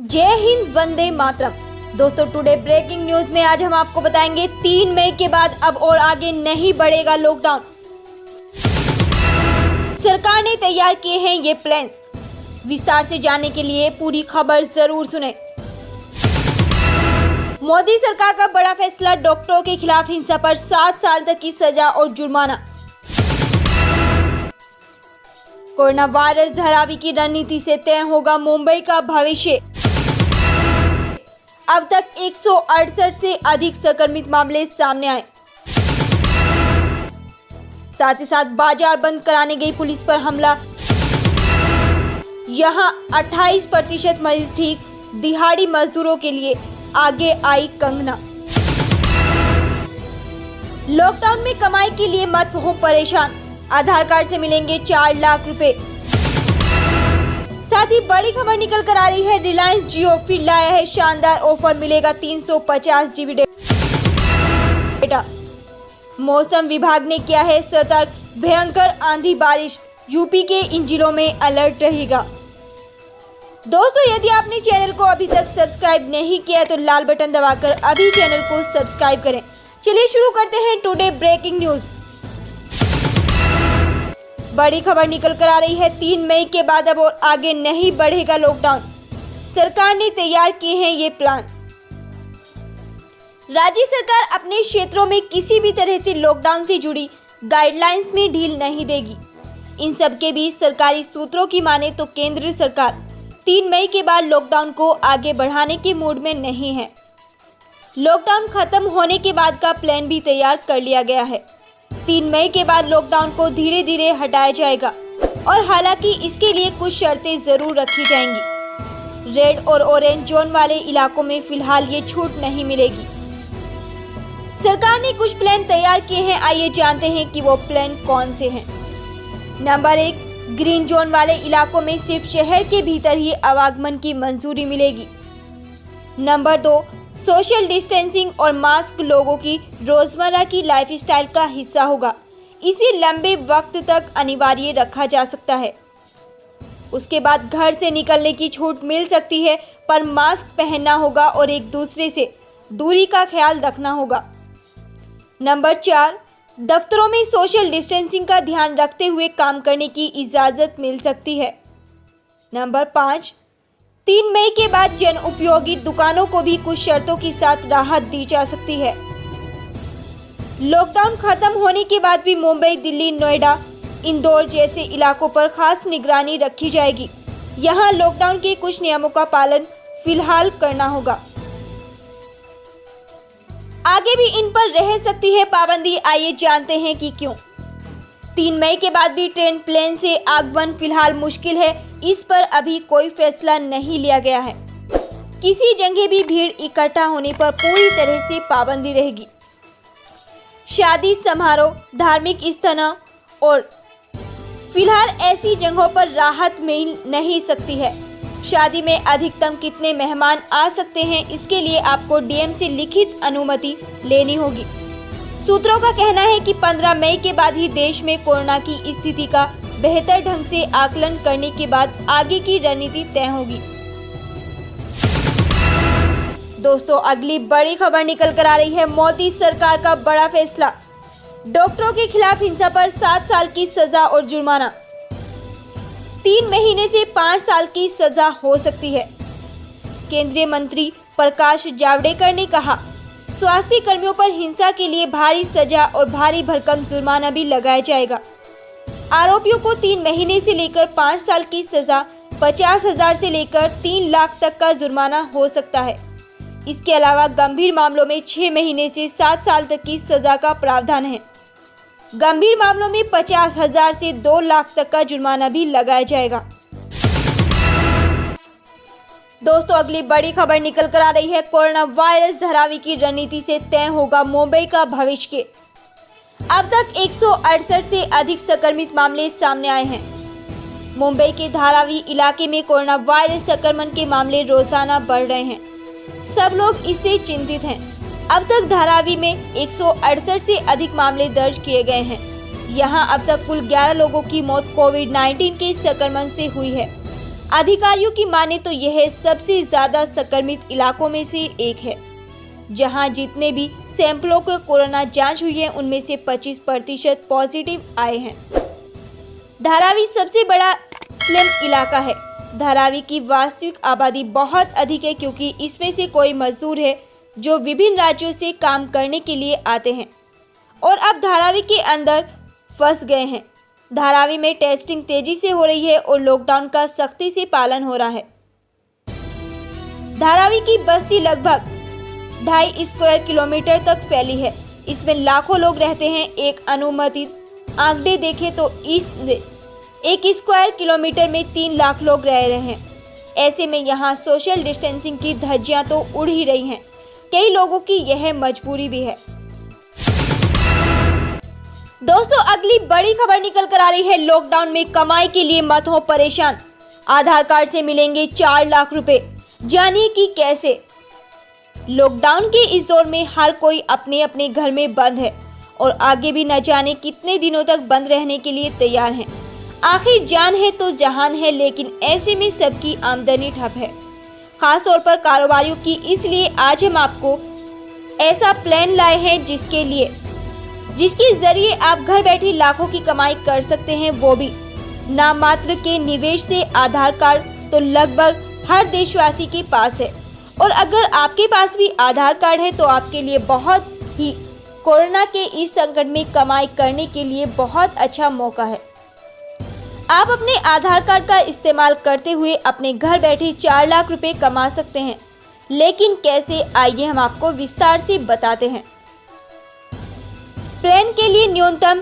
जय हिंद, वंदे मातरम। दोस्तों, today breaking news में आज हम आपको बताएंगे 3 मई के बाद अब और आगे नहीं बढ़ेगा लॉकडाउन। सरकार ने तैयार किए हैं ये प्लान। विस्तार से जानने के लिए पूरी खबर जरूर सुने। मोदी सरकार का बड़ा फैसला, डॉक्टरों के खिलाफ हिंसा पर 7 साल तक की सजा और जुर्माना। कोरोना वायरस धारावी की रणनीति से तय होगा मुंबई का भविष्य। अब तक 168 से अधिक संक्रमित मामले सामने आए। साथ ही साथ बाजार बंद कराने गई पुलिस पर हमला। यहां 28% मरीज ठीक, दिहाड़ी मजदूरों के लिए आगे आई कंगना। लॉकडाउन में कमाई के लिए मत हो परेशान, आधार कार्ड से मिलेंगे 4 लाख रुपए। साथ ही बड़ी खबर निकल कर आ रही है, रिलायंस जियो फिर लाया है शानदार ऑफर, मिलेगा 350 GB डेटा। मौसम विभाग ने किया है सतर्क, भयंकर आंधी बारिश, यूपी के इन जिलों में अलर्ट रहेगा। दोस्तों, यदि आपने चैनल को अभी तक सब्सक्राइब नहीं किया तो लाल बटन दबाकर अभी चैनल को सब्सक्राइब करें। चलिए शुरू करते हैं टुडे ब्रेकिंग न्यूज। बड़ी खबर निकल कर आ रही है, 3 मई के बाद अब और आगे नहीं बढ़ेगा लॉकडाउन। सरकार ने तैयार किए हैं ये प्लान। राज्य सरकार अपने क्षेत्रों में किसी भी तरह से लॉकडाउन से जुड़ी गाइडलाइंस में ढील नहीं देगी। इन सब के बीच सरकारी सूत्रों की माने तो केंद्र सरकार 3 मई के बाद लॉकडाउन को आगे बढ़ाने के मूड में नहीं है। लॉकडाउन खत्म होने के बाद का प्लान भी तैयार कर लिया गया है। 3 मई के बाद लॉकडाउन को धीरे धीरे हटाया जाएगा और हालांकि इसके लिए कुछ शर्तें जरूर रखी जाएंगी। रेड और ऑरेंज जोन वाले इलाकों में फिलहाल ये छूट नहीं मिलेगी। सरकार ने कुछ प्लान तैयार किए हैं, आइए जानते हैं कि वो प्लान कौन से हैं। नंबर 1, ग्रीन जोन वाले इलाकों में सिर्फ शहर के भीतर ही आवागमन की मंजूरी मिलेगी। नंबर 2, सोशल डिस्टेंसिंग और मास्क लोगों की रोजमर्रा की लाइफस्टाइल का हिस्सा होगा। इसे लंबे वक्त तक अनिवार्य रखा जा सकता है। उसके बाद घर से निकलने की छूट मिल सकती है, पर मास्क पहनना होगा और एक दूसरे से दूरी का ख्याल रखना होगा। नंबर 4, दफ्तरों में सोशल डिस्टेंसिंग का ध्यान रखते हुए काम करने की इजाजत मिल सकती है। नंबर 5, 3 मई के बाद जन उपयोगी दुकानों को भी कुछ शर्तों के साथ राहत दी जा सकती है। लॉकडाउन खत्म होने के बाद भी मुंबई, दिल्ली, नोएडा, इंदौर जैसे इलाकों पर खास निगरानी रखी जाएगी। यहां लॉकडाउन के कुछ नियमों का पालन फिलहाल करना होगा। आगे भी इन पर रह सकती है पाबंदी, आइए जानते हैं कि क्यों। 3 मई के बाद भी ट्रेन, प्लेन से आगमन फिलहाल मुश्किल है। इस पर अभी कोई फैसला नहीं लिया गया है। किसी जगह भी भीड़ इकट्ठा होने पर पूरी तरह से पाबंदी रहेगी। शादी समारोह, धार्मिक स्थलों और फिलहाल ऐसी जगहों पर राहत मिल नहीं सकती है। शादी में अधिकतम कितने मेहमान आ सकते हैं, इसके लिए आपको डीएम से लिखित अनुमति लेनी होगी। सूत्रों का कहना है कि 15 मई के बाद ही देश में कोरोना की स्थिति का बेहतर ढंग से आकलन करने के बाद आगे की रणनीति तय होगी। दोस्तों, अगली बड़ी खबर निकल कर आ रही है, मोदी सरकार का बड़ा फैसला, डॉक्टरों के खिलाफ हिंसा पर 7 साल की सजा और जुर्माना। 3 महीने से 5 साल की सजा हो सकती है। केंद्रीय मंत्री प्रकाश जावड़ेकर ने कहा, स्वास्थ्य कर्मियों पर हिंसा के लिए भारी सजा और भारी भरकम जुर्माना भी लगाया जाएगा। आरोपियों को 3 महीने से लेकर 5 साल की सजा, 50,000 से लेकर 3 लाख तक का जुर्माना हो सकता है। इसके अलावा गंभीर मामलों में 6 महीने से 7 साल तक की सजा का प्रावधान है। गंभीर मामलों में 50,000 से 2 लाख तक का जुर्माना भी लगाया जाएगा। दोस्तों, अगली बड़ी खबर निकल कर आ रही है, कोरोना वायरस धारावी की रणनीति से तय होगा मुंबई का भविष्य। अब तक 168 से अधिक संक्रमित मामले सामने आए हैं। मुंबई के धारावी इलाके में कोरोना वायरस संक्रमण के मामले रोजाना बढ़ रहे हैं। सब लोग इससे चिंतित हैं। अब तक धारावी में 168 से अधिक मामले दर्ज किए गए हैं। यहां अब तक कुल 11 लोगों की मौत कोविड-19 के संक्रमण से हुई है। अधिकारियों की माने तो यह सबसे ज्यादा संक्रमित इलाकों में से एक है, जहां जितने भी सैंपलों को कोरोना जांच हुई है उनमें से 25% पॉजिटिव आए हैं। धारावी सबसे बड़ा स्लम इलाका है। धारावी की वास्तविक आबादी बहुत अधिक है, क्योंकि इसमें से कोई मजदूर है जो विभिन्न राज्यों से काम करने के लिए आते हैं और अब धारावी के अंदर फंस गए हैं। धारावी में टेस्टिंग तेजी से हो रही है और लॉकडाउन का सख्ती से पालन हो रहा है। धारावी की बस्ती लगभग 2.5 स्क्वायर किलोमीटर तक फैली है। इसमें लाखों लोग रहते हैं। एक अनुमानित आंकड़े देखें तो इस 1 स्क्वायर किलोमीटर में 3 लाख लोग रह रहे हैं। ऐसे में यहाँ सोशल डिस्टेंसिंग की धज्जियां तो उड़ ही रही हैं। कई लोगों की यह मजबूरी भी है। दोस्तों, अगली बड़ी खबर निकल कर आ रही है। लॉकडाउन में कमाई के लिए मत हो परेशान, आधार कार्ड से मिलेंगे 4 लाख रुपए। जानिए कि कैसे। लॉकडाउन के इस दौर में हर कोई अपने अपने घर में बंद है और आगे भी न जाने कितने दिनों तक बंद रहने के लिए तैयार हैं। आखिर जान है तो जहान है, लेकिन ऐसे में सबकी आमदनी ठप है, खास तौर पर कारोबारियों की। इसलिए आज हम आपको ऐसा प्लान लाए हैं जिसके जरिए आप घर बैठे लाखों की कमाई कर सकते हैं, वो भी नाम मात्र के निवेश से। आधार कार्ड तो लगभग हर देशवासी के पास है और अगर आपके पास भी आधार कार्ड है तो आपके लिए बहुत ही कोरोना के इस संकट में कमाई करने के लिए बहुत अच्छा मौका है। आप अपने आधार कार्ड का इस्तेमाल करते हुए अपने घर बैठे 4 लाख रुपए कमा सकते हैं, लेकिन कैसे, आइए हम आपको विस्तार से बताते हैं। प्लान के लिए न्यूनतम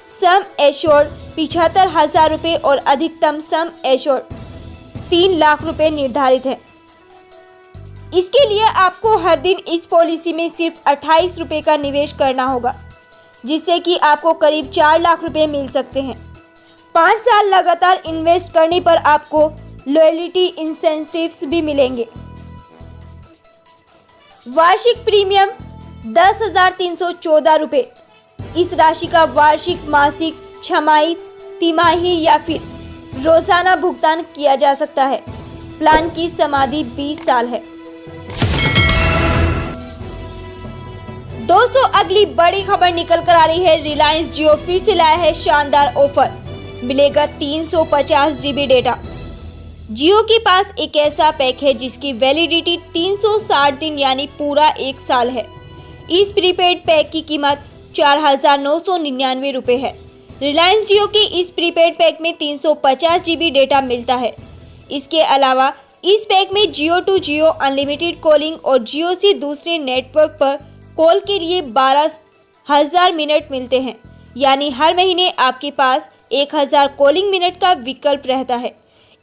सम एश्योर्ड 75,000 रुपए और अधिकतम सम एश्योर्ड 3 लाख रुपए निर्धारित है। इसके लिए आपको हर दिन इस पॉलिसी में सिर्फ 28 रुपए का निवेश करना होगा, जिससे कि आपको करीब 4 लाख रुपए मिल सकते हैं। 5 साल लगातार इन्वेस्ट करने पर आपको लॉयल्टी इंसेंटिव्स भी मिलेंगे। वार्षिक प्रीमियम 10,314 रुपए। इस राशि का वार्षिक, मासिक, छमाही, तिमाही या फिर रोजाना भुगतान किया जा सकता है। प्लान की समाधि 20 साल है। दोस्तों, अगली बड़ी खबर निकल कर आ रही है। रिलायंस जियो फिर से लाया है शानदार ऑफर, मिलेगा 350 GB डेटा। जियो के पास एक ऐसा पैक है जिसकी वैलिडिटी 360 दिन यानी पूरा 1 साल है। इस प्रीपेड पैक की कीमत 4,999 रुपए है। रिलायंस जियो के इस प्रीपेड पैक में 350 GB डेटा मिलता है। इसके अलावा इस पैक में जियो टू जियो अनलिमिटेड कॉलिंग और जियो से दूसरे नेटवर्क पर कॉल के लिए 12,000 मिनट मिलते हैं, यानी हर महीने आपके पास 1,000 कॉलिंग मिनट का विकल्प रहता है।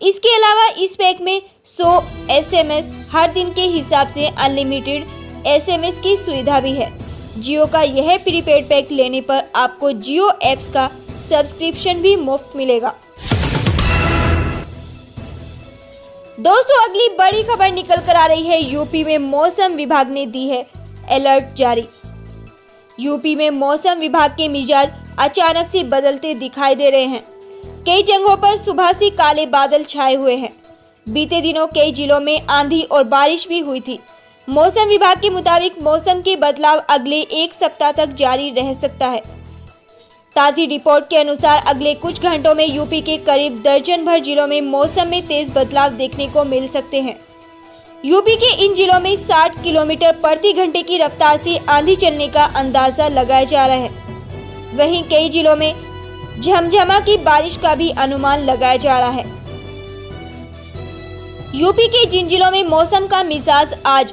इसके अलावा इस पैक में 100 SMS हर दिन के हिसाब से अनलिमिटेड SMS की सुविधा भी है। जियो का यह प्रीपेड पैक लेने पर आपको जियो ऐप्स का सब्सक्रिप्शन भी मुफ्त मिलेगा। दोस्तों, अगली बड़ी खबर निकल कर आ रही है। यूपी में मौसम विभाग ने दी है अलर्ट जारी। यूपी में मौसम विभाग के मिजाज अचानक से बदलते दिखाई दे रहे हैं। कई जगहों पर सुबह से काले बादल छाए हुए हैं। बीते दिनों कई जिलों में आंधी और बारिश भी हुई थी। मौसम विभाग के मुताबिक मौसम के बदलाव अगले 1 सप्ताह तक जारी रह सकता है। ताज़ी रिपोर्ट के अनुसार अगले कुछ घंटों में यूपी के करीब दर्जन भर जिलों में मौसम में तेज बदलाव देखने को मिल सकते हैं। यूपी के इन जिलों में 60 किलोमीटर प्रति घंटे की रफ्तार से आंधी चलने का अंदाजा लगाया जा रहा है। वहीं कई जिलों में झमझमा की बारिश का भी अनुमान लगाया जा रहा है। यूपी के जिन जिलों में मौसम का मिजाज आज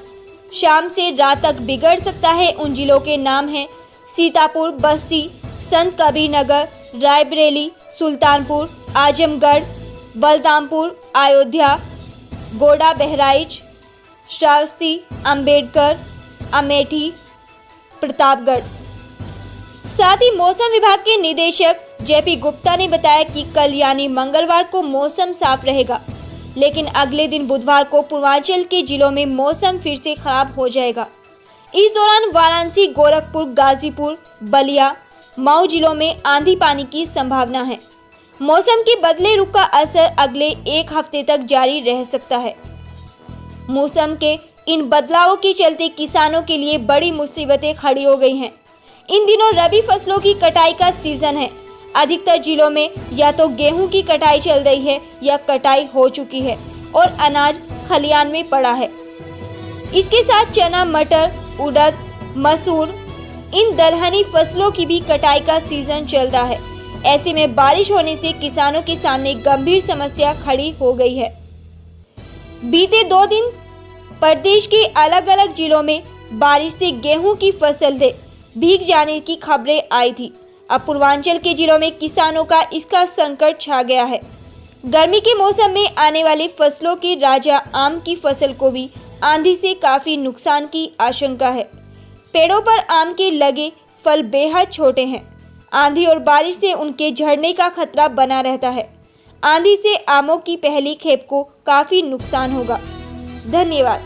शाम से रात तक बिगड़ सकता है, उन जिलों के नाम हैं सीतापुर, बस्ती, संत कबीर नगर, रायबरेली, सुल्तानपुर, आजमगढ़, बलरामपुर, अयोध्या, गोंडा, बहराइच, श्रावस्ती, अंबेडकर, अमेठी, प्रतापगढ़। साथ ही मौसम विभाग के निदेशक जेपी गुप्ता ने बताया कि कल यानी मंगलवार को मौसम साफ रहेगा, लेकिन अगले दिन बुधवार को पूर्वांचल के जिलों में मौसम फिर से खराब हो जाएगा। इस दौरान वाराणसी, गोरखपुर, गाजीपुर, बलिया, मऊ जिलों में आंधी पानी की संभावना है। मौसम के बदले रुख का असर अगले एक हफ्ते तक जारी रह सकता है। मौसम के इन बदलावों के चलते किसानों के लिए बड़ी मुसीबतें खड़ी हो गई हैं। इन दिनों रबी फसलों की कटाई का सीजन है। अधिकतर जिलों में या तो गेहूं की कटाई चल रही है या कटाई हो चुकी है और अनाज खलियान में पड़ा है। इसके साथ चना, मटर, उड़द, मसूर, इन दलहनी फसलों की भी कटाई का सीजन चल रहा है। ऐसे में बारिश होने से किसानों के सामने गंभीर समस्या खड़ी हो गई है। बीते 2 दिन प्रदेश के अलग अलग जिलों में बारिश से गेहूं की फसल भीग जाने की खबरें आई थी। अब पूर्वांचल के जिलों में किसानों का इसका संकट छा गया है। गर्मी के मौसम में आने वाली फसलों के राजा आम की फसल को भी आंधी से काफी नुकसान की आशंका है। पेड़ों पर आम के लगे फल बेहद छोटे हैं। आंधी और बारिश से उनके झड़ने का खतरा बना रहता है। आंधी से आमों की पहली खेप को काफी नुकसान होगा। धन्यवाद।